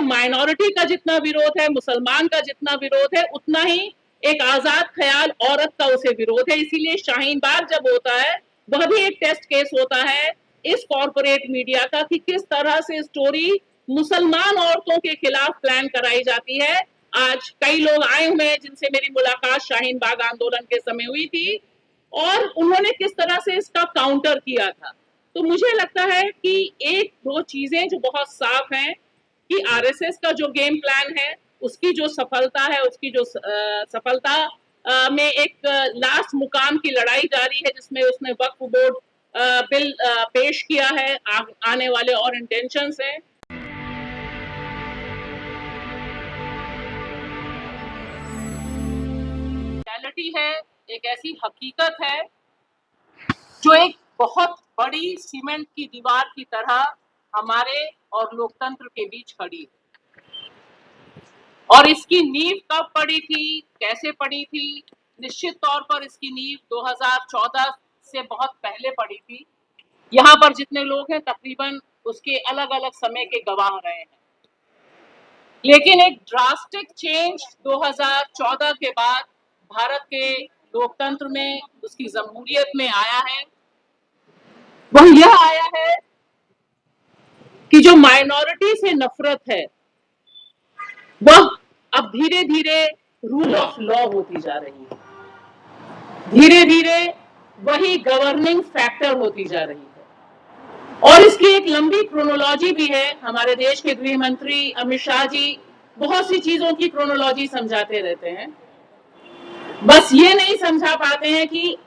Minority का जितना विरोध है, मुसलमान का जितना विरोध है, उतना ही एक आजाद ख्याल औरत का उसे विरोध है। इसीलिए शाहीन बाग जब होता है, वह भी एक टेस्ट केस होता है इस कॉर्पोरेट मीडिया का कि किस तरह से स्टोरी मुसलमान औरतों के खिलाफ प्लान कराई जाती है। आज कई लोग आए हुए हैं जिनसे मेरी मुलाकात शाहीन बाग आंदोलन के समय हुई थी और उन्होंने किस तरह से इसका काउंटर किया था। तो मुझे लगता है कि एक दो चीजें जो बहुत साफ हैं कि आरएसएस का जो गेम प्लान है, उसकी जो सफलता है, उसकी जो सफलता में एक लास्ट मुकाम की लड़ाई जारी है, जिसमें उसने वक्फ बोर्ड बिल पेश किया है, आने वाले और इंटेंशंस हैं। रियलिटी है, एक ऐसी हकीकत है जो एक बहुत बड़ी सीमेंट की दीवार की तरह हमारे और लोकतंत्र के बीच खड़ी है। और इसकी नींव कब पड़ी थी, कैसे पड़ी थी? निश्चित तौर पर इसकी नींव 2014 से बहुत पहले पड़ी थी। यहाँ पर जितने लोग हैं तकरीबन उसके अलग अलग समय के गवाह रहे हैं, लेकिन एक ड्रास्टिक चेंज 2014 के बाद भारत के लोकतंत्र में, उसकी जमहूरियत में आया है। वह यह आया है कि जो माइनॉरिटी से नफरत है वह अब धीरे धीरे रूल ऑफ लॉ होती जा रही है, धीरे धीरे वही गवर्निंग फैक्टर होती जा रही है। और इसकी एक लंबी क्रोनोलॉजी भी है। हमारे देश के गृह मंत्री अमित शाह जी बहुत सी चीजों की क्रोनोलॉजी समझाते रहते हैं, बस ये नहीं समझा पाते हैं कि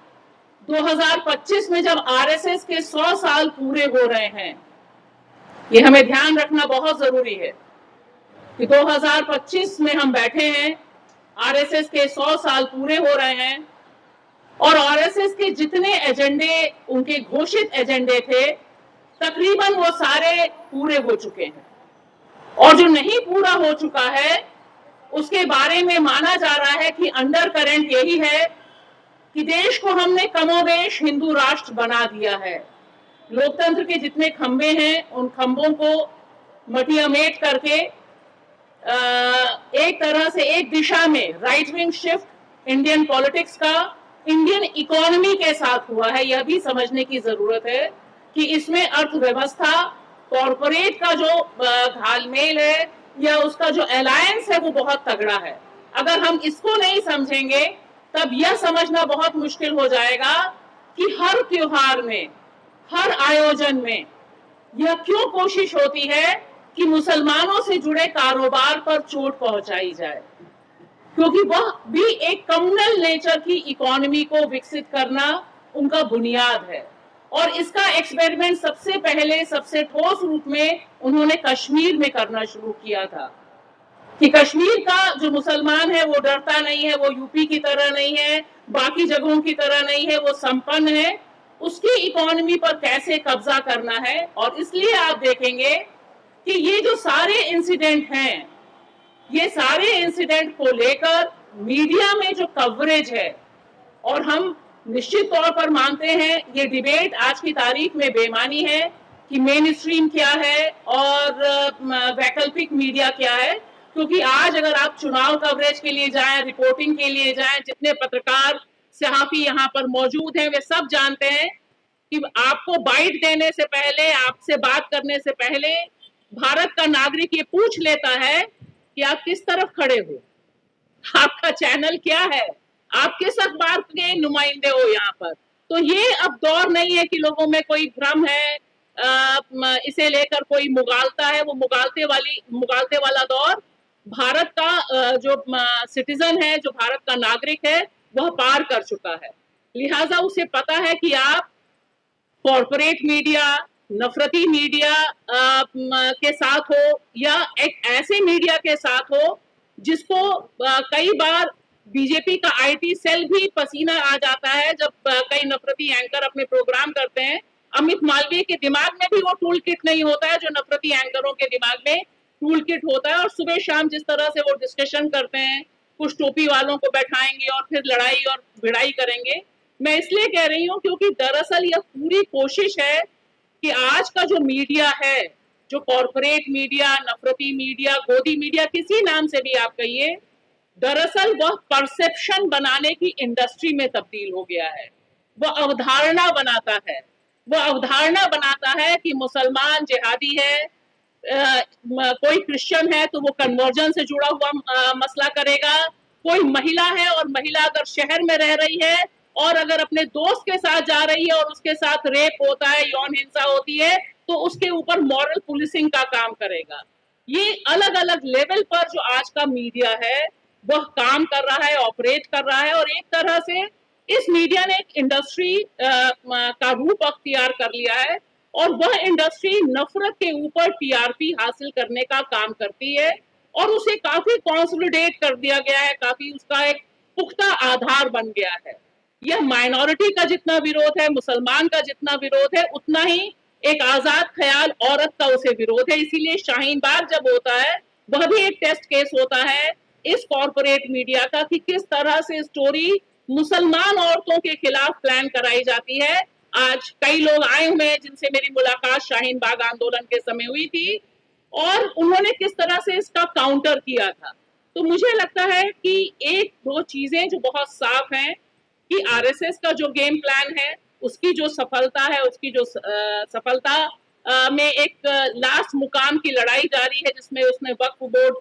2025 में जब आरएसएस के 100 साल पूरे हो रहे हैं, ये हमें ध्यान रखना बहुत जरूरी है कि 2025 में हम बैठे हैं, आरएसएस के 100 साल पूरे हो रहे हैं और आरएसएस के जितने एजेंडे, उनके घोषित एजेंडे थे, तकरीबन वो सारे पूरे हो चुके हैं। और जो नहीं पूरा हो चुका है उसके बारे में माना जा रहा है कि अंडर करंट यही है कि देश को हमने कमोबेश हिंदू राष्ट्र बना दिया है। लोकतंत्र के जितने खंबे हैं उन खंबों को मटियामेट करके एक तरह से एक दिशा में right wing shift Indian politics का इंडियन इकोनॉमी के साथ हुआ है। यह भी समझने की जरूरत है कि इसमें अर्थव्यवस्था, कॉरपोरेट का जो घालमेल है या उसका जो अलायंस है वो बहुत तगड़ा है। अगर हम इसको नहीं समझेंगे तब यह समझना बहुत मुश्किल हो जाएगा कि हर त्योहार में, हर आयोजन में यह क्यों कोशिश होती है कि मुसलमानों से जुड़े कारोबार पर चोट पहुंचाई जाए, क्योंकि वह भी एक कम्युनल नेचर की इकोनॉमी को विकसित करना उनका बुनियाद है। और इसका एक्सपेरिमेंट सबसे पहले, सबसे ठोस रूप में उन्होंने कश्मीर में करना शुरू किया था कि कश्मीर का जो मुसलमान है वो डरता नहीं है, वो यूपी की तरह नहीं है, बाकी जगहों की तरह नहीं है, वो संपन्न है, उसकी इकोनॉमी पर कैसे कब्जा करना है। और इसलिए आप देखेंगे कि ये जो सारे इंसिडेंट हैं, ये सारे इंसिडेंट को लेकर मीडिया में जो कवरेज है, और हम निश्चित तौर पर मानते हैं ये डिबेट आज की तारीख में बेमानी है कि मेन स्ट्रीम क्या है और वैकल्पिक मीडिया क्या है, क्योंकि आज अगर आप चुनाव कवरेज के लिए जाएं, रिपोर्टिंग के लिए जाएं, जितने पत्रकार सहाफी यहाँ पर मौजूद हैं वे सब जानते हैं कि आपको बाइट देने से पहले, आपसे बात करने से पहले भारत का नागरिक ये पूछ लेता है कि आप किस तरफ खड़े हो, आपका चैनल क्या है, आप किस अखबार के नुमाइंदे हो यहाँ पर। तो ये अब दौर नहीं है कि लोगों में कोई भ्रम है, इसे लेकर कोई मुगालता है, वो मुगालते वाला दौर भारत का जो सिटीजन है, जो भारत का नागरिक है, वह पार कर चुका है। लिहाजा उसे पता है कि आप कॉर्पोरेट मीडिया, नफरती मीडिया के साथ हो या एक ऐसे मीडिया के साथ हो जिसको कई बार बीजेपी का आईटी सेल भी पसीना आ जाता है जब कई नफरती एंकर अपने प्रोग्राम करते हैं। अमित मालवीय के दिमाग में भी वो टूल किट नहीं होता है जो नफरती एंकरों के दिमाग में टूल किट होता है। और सुबह शाम जिस तरह से वो डिस्कशन करते हैं, कुछ टोपी वालों को बैठाएंगे और फिर लड़ाई और भिड़ाई करेंगे। मैं इसलिए कह रही हूँ क्योंकि दरअसल यह पूरी कोशिश है कि आज का जो मीडिया है जो कॉरपोरेट मीडिया, नफरती मीडिया, गोदी मीडिया, किसी नाम से भी आप कहिए, दरअसल वह परसेप्शन बनाने की इंडस्ट्री में तब्दील हो गया है। वह अवधारणा बनाता है, वह अवधारणा बनाता है कि मुसलमान जिहादी है, कोई क्रिश्चियन है तो वो कन्वर्जन से जुड़ा हुआ मसला करेगा, कोई महिला है और महिला अगर शहर में रह रही है और अगर अपने दोस्त के साथ जा रही है और उसके साथ रेप होता है, यौन हिंसा होती है, तो उसके ऊपर मॉरल पुलिसिंग का काम करेगा। ये अलग अलग लेवल पर जो आज का मीडिया है वह काम कर रहा है, ऑपरेट कर रहा है, और एक तरह से इस मीडिया ने एक इंडस्ट्री का रूप अख्तियार कर लिया है, और वह इंडस्ट्री नफरत के ऊपर टीआरपी हासिल करने का काम करती है, और उसे काफी कंसोलिडेट कर दिया गया है, काफी उसका एक पुख्ता आधार बन गया है। यह माइनॉरिटी का जितना विरोध है, मुसलमान का जितना विरोध है, उतना ही एक आजाद ख्याल औरत का उसे विरोध है। इसीलिए शाहीन बाग जब होता है वह भी एक टेस्ट केस होता है इस कॉरपोरेट मीडिया का, कि किस तरह से स्टोरी मुसलमान औरतों के खिलाफ प्लान कराई जाती है। आज कई लोग आए हुए हैं जिनसे मेरी मुलाकात शाहीन बाग आंदोलन के समय हुई थी, और उन्होंने किस तरह से इसका काउंटर किया था। तो मुझे लगता है कि एक दो चीजें जो बहुत साफ हैं कि आरएसएस का जो गेम प्लान है, उसकी जो सफलता है, उसकी जो सफलता में एक लास्ट मुकाम की लड़ाई जारी है, जिसमें उसने वक्फ बोर्ड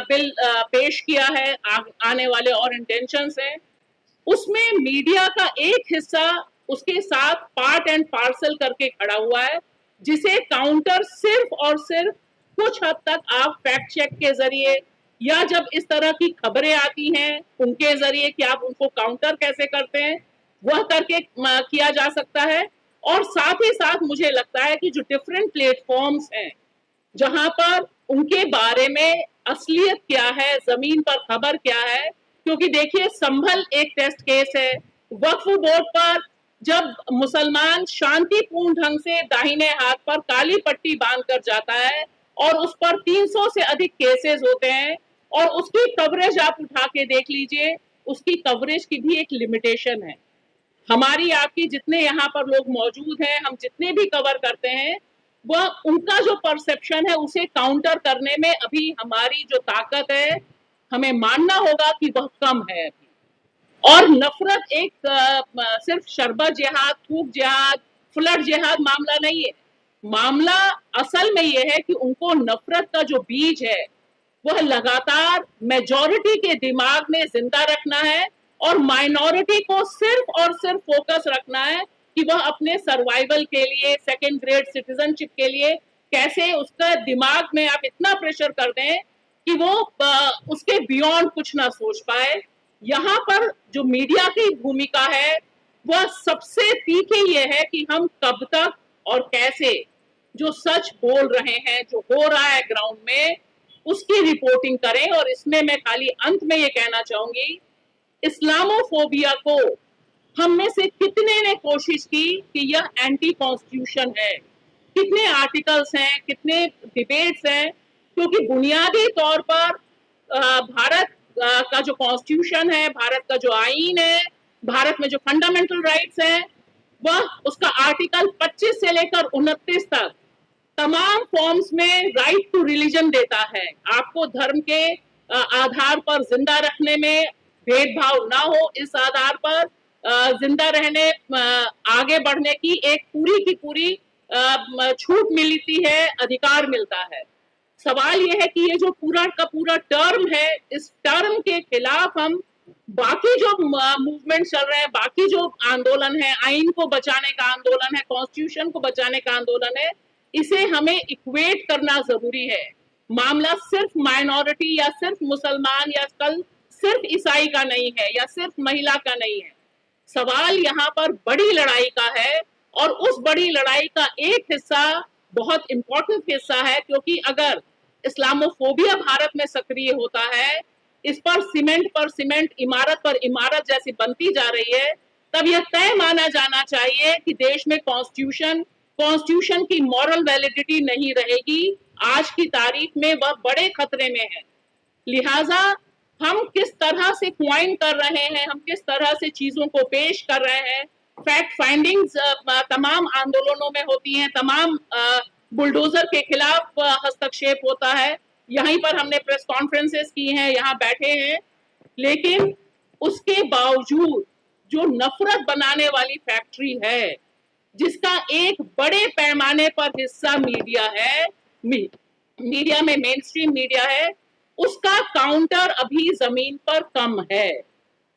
बिल पेश किया है, आने वाले और इंटेंशंस हैं। उसमें मीडिया का एक हिस्सा उसके साथ पार्ट एंड पार्सल करके खड़ा हुआ है, जिसे काउंटर सिर्फ और सिर्फ कुछ हद तक आप फैक्ट चेक के जरिए, या जब इस तरह की खबरें आती हैं उनके जरिए कि आप उनको काउंटर कैसे करते हैं, वह करके किया जा सकता है। और साथ ही साथ मुझे लगता है कि जो डिफरेंट प्लेटफॉर्म्स हैं जहां पर उनके बारे में असलियत क्या है, जमीन पर खबर क्या है, क्योंकि देखिए संभल एक टेस्ट केस है। वक्फ बोर्ड पर जब मुसलमान शांतिपूर्ण ढंग से दाहिने हाथ पर काली पट्टी बांधकर जाता है और उस पर 300 से अधिक केसेस होते हैं, और उसकी कवरेज आप उठा के देख लीजिए, उसकी कवरेज की भी एक लिमिटेशन है। हमारी आपकी जितने यहाँ पर लोग मौजूद हैं, हम जितने भी कवर करते हैं, वह उनका जो परसेप्शन है उसे काउंटर करने में अभी हमारी जो ताकत है, हमें मानना होगा कि वह कम है अभी। और नफरत एक सिर्फ शरबत जिहाद, थूक जिहाद, फ्लड जिहाद मामला नहीं है। मामला असल में यह है कि उनको नफरत का जो बीज है वह लगातार मेजॉरिटी के दिमाग में जिंदा रखना है, और माइनॉरिटी को सिर्फ और सिर्फ फोकस रखना है कि वह अपने सर्वाइवल के लिए, सेकेंड ग्रेड सिटीजनशिप के लिए कैसे उसका दिमाग में आप इतना प्रेशर कर दें कि वो उसके बियॉन्ड कुछ ना सोच पाए। यहाँ पर जो मीडिया की भूमिका है वह सबसे तीखी ये है कि हम कब तक और कैसे जो सच बोल रहे हैं, जो हो रहा है ग्राउंड में, उसकी रिपोर्टिंग करें। और इसमें मैं खाली अंत में ये कहना चाहूंगी, इस्लामोफोबिया को हम में से कितने ने कोशिश की कि यह एंटी कॉन्स्टिट्यूशन है, कितने आर्टिकल्स हैं, कितने डिबेट्स हैं, क्योंकि बुनियादी तौर पर भारत का जो कॉन्स्टिट्यूशन है, भारत का जो आईन है, भारत में जो फंडामेंटल राइट्स हैं, वह उसका आर्टिकल 25 से लेकर 29 तक तमाम फॉर्म्स में राइट टू रिलीजन देता है। आपको धर्म के आधार पर जिंदा रखने में भेदभाव ना हो, इस आधार पर जिंदा रहने, आगे बढ़ने की एक पूरी की पूरी छूट मिलती है, अधिकार मिलता है। सवाल यह है कि ये जो पूरा का पूरा टर्म है, इस टर्म के खिलाफ हम बाकी जो मूवमेंट चल रहे हैं, बाकी जो आंदोलन है, आइन को बचाने का आंदोलन है, कॉन्स्टिट्यूशन को बचाने का आंदोलन है, इसे हमें इक्वेट करना जरूरी है। मामला सिर्फ माइनॉरिटी या सिर्फ मुसलमान या कल सिर्फ ईसाई का नहीं है, या सिर्फ महिला का नहीं है। सवाल यहाँ पर बड़ी लड़ाई का है, और उस बड़ी लड़ाई का एक हिस्सा बहुत इंपॉर्टेंट हिस्सा है, क्योंकि अगर इस्लामोफोबिया भारत में सक्रिय होता है, इस पर सीमेंट, इमारत पर इमारत जैसी बनती जा रही है, तब यह तय माना जाना चाहिए कि देश में कॉन्स्टिट्यूशन की मॉरल वैलिडिटी नहीं रहेगी। आज की तारीख में वह बड़े खतरे में है। लिहाजा हम किस तरह से क्वाइन कर रहे हैं, हम किस तरह से चीजों को पेश कर रहे हैं, फैक्ट फाइंडिंग्स तमाम आंदोलनों में होती हैं, तमाम बुलडोजर के खिलाफ हस्तक्षेप होता है। यहीं पर हमने प्रेस कॉन्फ्रेंसेस की हैं, यहाँ बैठे हैं, लेकिन उसके बावजूद जो नफरत बनाने वाली फैक्ट्री है, जिसका एक बड़े पैमाने पर हिस्सा मीडिया है, मीडिया में मेन स्ट्रीम मीडिया है, उसका काउंटर अभी जमीन पर कम है।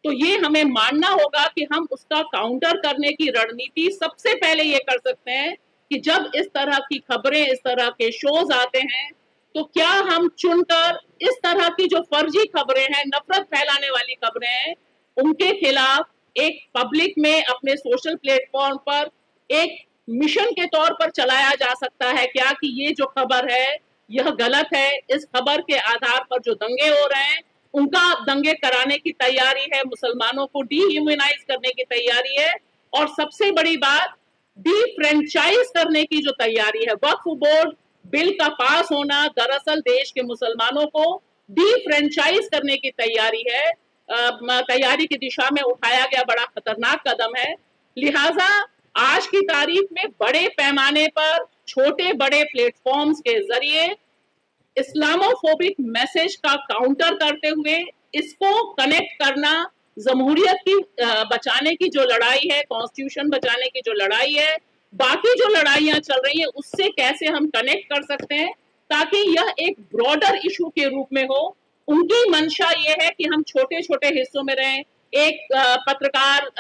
तो ये हमें मानना होगा कि हम उसका काउंटर करने की रणनीति सबसे पहले ये कर सकते हैं कि जब इस तरह की खबरें, इस तरह के शोज आते हैं, तो क्या हम चुनकर इस तरह की जो फर्जी खबरें हैं, नफरत फैलाने वाली खबरें हैं, उनके खिलाफ एक पब्लिक में अपने सोशल प्लेटफॉर्म पर एक मिशन के तौर पर चलाया जा सकता है क्या कि ये जो खबर है यह गलत है, इस खबर के आधार पर जो दंगे हो रहे हैं उनका दंगे कराने की तैयारी है, मुसलमानों को डीह्यूमनाइज करने की तैयारी है, और सबसे बड़ी बात डीफ्रेंचाइज करने की जो तैयारी है। वक्फ बोर्ड बिल का पास होना दरअसल देश के मुसलमानों को डीफ्रेंचाइज करने की तैयारी है, तैयारी की दिशा में उठाया गया बड़ा खतरनाक कदम है। लिहाजा आज की तारीख में बड़े पैमाने पर छोटे बड़े प्लेटफॉर्म्स के जरिए इस्लामोफोबिक मैसेज का काउंटर करते हुए इसको कनेक्ट करना, जमहूरियत की बचाने की जो लड़ाई है, कॉन्स्टिट्यूशन बचाने की जो लड़ाई है, बाकी जो लड़ाइयां चल रही है उससे कैसे हम कनेक्ट कर सकते हैं ताकि यह एक ब्रॉडर इशू के रूप में हो। उनकी मंशा ये है कि हम छोटे छोटे हिस्सों में रहें, एक पत्रकार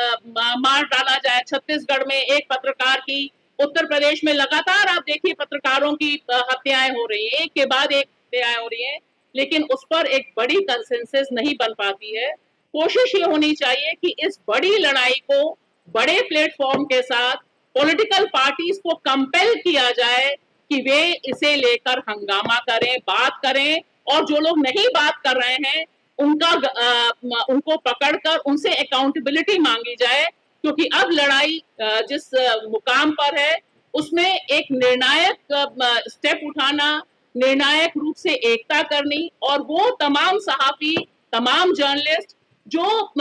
मार डाला जाए, छत्तीसगढ़ में एक पत्रकार की, उत्तर प्रदेश में लगातार आप देखिए पत्रकारों की हत्याएं हो रही है, एक के बाद एक हत्याएं हो रही हैं, लेकिन उस पर एक बड़ी कंसेंसस नहीं बन पाती है। कोशिश ये होनी चाहिए कि इस बड़ी लड़ाई को बड़े प्लेटफॉर्म के साथ पॉलिटिकल पार्टीज को कंपेल किया जाए कि वे इसे लेकर हंगामा करें, बात करें, और जो लोग नहीं बात कर रहे हैं उनको पकड़कर उनसे अकाउंटेबिलिटी मांगी जाए, क्योंकि अब लड़ाई जिस मुकाम पर है उसमें एक निर्णायक स्टेप उठाना, निर्णायक रूप से एकता करनी, और वो तमाम सहाफी, तमाम जर्नलिस्ट जो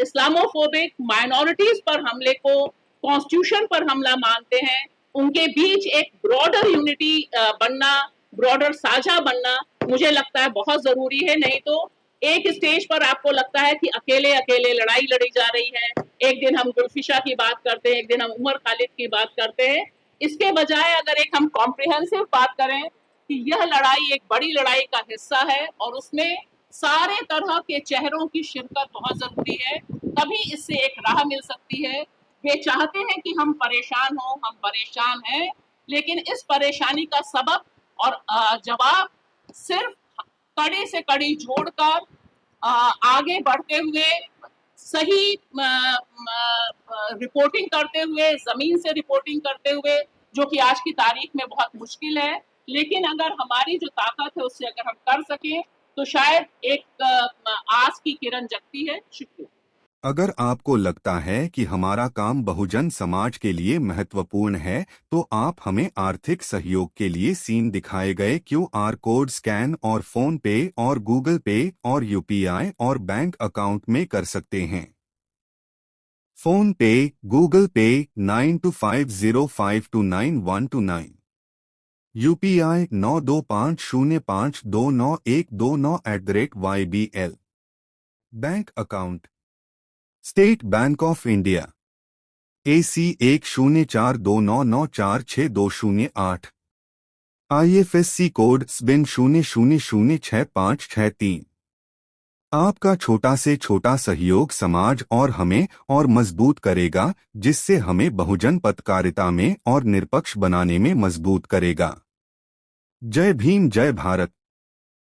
इस्लामोफोबिक माइनॉरिटीज पर हमले को कॉन्स्टिट्यूशन पर हमला मानते हैं, उनके बीच एक ब्रॉडर यूनिटी बनना, ब्रॉडर साझा बनना मुझे लगता है बहुत जरूरी है। नहीं तो एक स्टेज पर आपको लगता है कि अकेले अकेले लड़ाई लड़ी जा रही है, एक दिन हम गुलफिशा की बात करते हैं, एक दिन हम उमर खालिद की बात करते हैं, इसके बजाय अगर एक हम कॉम्प्रिहेंसिव बात करें कि यह लड़ाई एक बड़ी लड़ाई का हिस्सा है और उसमें सारे तरह के चेहरों की शिरकत बहुत जरूरी है, तभी इससे एक राह मिल सकती है। वे चाहते हैं कि हम परेशान हों, हम परेशान हैं, लेकिन इस परेशानी का सबब और जवाब सिर्फ कड़ी से कड़ी जोड़कर आगे बढ़ते हुए, सही रिपोर्टिंग करते हुए, जमीन से रिपोर्टिंग करते हुए, जो कि आज की तारीख में बहुत मुश्किल है, लेकिन अगर हमारी जो ताकत है उससे अगर हम कर सकें तो शायद एक आस की किरण जगती है। शुक्रिया। अगर आपको लगता है कि हमारा काम बहुजन समाज के लिए महत्वपूर्ण है तो आप हमें आर्थिक सहयोग के लिए सीन दिखाए गए QR कोड स्कैन और फोन पे और गूगल पे और UPI और बैंक अकाउंट में कर सकते हैं। फोन पे, गूगल पे 9250529129, UPI 9250529129@YBL। Bank account state bank of India AC 104299462008, IFSC code SBIN 00066563। आपका छोटा से छोटा सहयोग समाज और हमें और मजबूत करेगा, जिससे हमें बहुजन पत्रकारिता में और निष्पक्ष बनाने में मजबूत करेगा। जय भीम, जय भारत।